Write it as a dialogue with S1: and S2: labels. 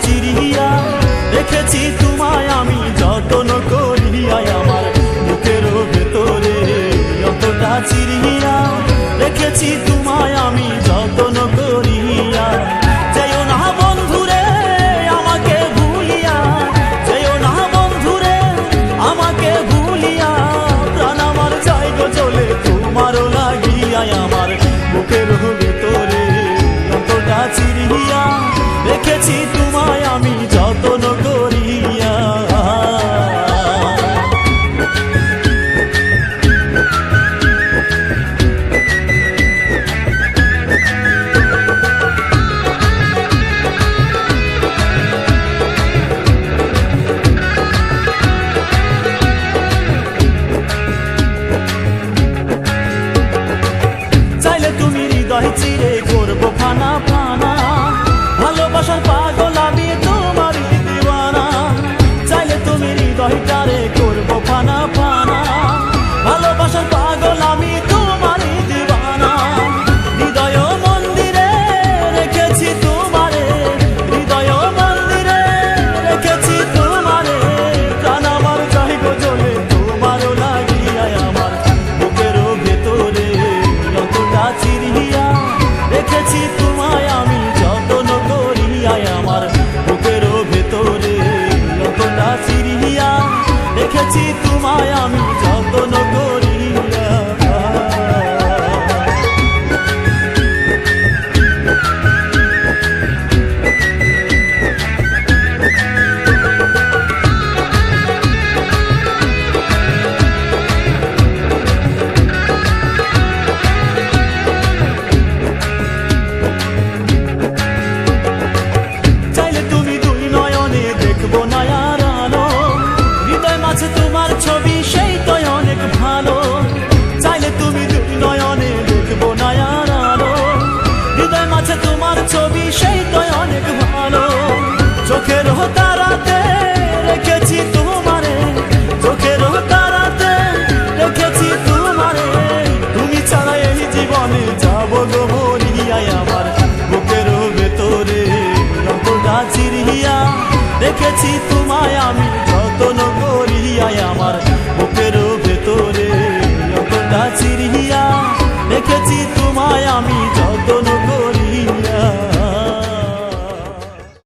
S1: চিরিয়া রেখেছি তোমায় আমি যত্ন করিয়া, আমার বুকের ভেতরে অন্তটা চিরিয়া রেখেছি তোমায় আমি যত্ন করিয়া। যেও না বন্ধুরে আমাকে ভুলিয়া, যেও না বন্ধুরে আমাকে ভুলিয়া, প্রাণ আমার চাই গো চলে তোমারও লাগিয়া, আমার বুকের ভেতরে অন্তটা চিরিয়া রেখেছি তোমায় আমি যত্ন করিয়া। চাইলে তুমি হৃদয় চিরে করবো ফানা ফানা, ভালোবাসার পাগল আমি তোমার দিওয়ানা। চাইলে তুমি হৃদয়টারে করবো ফানা ফানা, ভালোবাসার পাগল আমি তোমার দিওয়ানা। হৃদয় মন্দিরে রেখেছি তোমারে, হৃদয় মন্দিরে রেখেছি তোমারে, প্রাণ আমার চাই গো জ্বলে তোমারও লাগিয়া, আমার বুকের ভেতরে অন্তটা চিরিয়া রেখেছি তোমায় আমি যত্ন করিয়া, আমার বুকের ভেতরে অন্তটা চিরিয়া রেখেছি তোমায় আমি যত্ন করিয়া। তোমার ছবি সেই তো অনেক ভালো, চাইলে তুমি দুই নয়নে দেখবো নয়ার আলো। হৃদয় মাঝে তোমার ছবি সেই তো অনেক ভালো, চোখের তারাতে রেখেছি তোমারে, চোখের তারাতে রেখেছি তোমারে। তুমি ছাড়া এই জীবনে যাবো গো মরিয়া, আমার বুকের ভেতরে অন্তটা চিরিয়া রেখেছি তোমায় আমি যত্ন করিয়া, আমার বুকের ভেতরে অন্তটা চিরিয়া রেখেছি তোমায় আমি যত্ন করিয়া।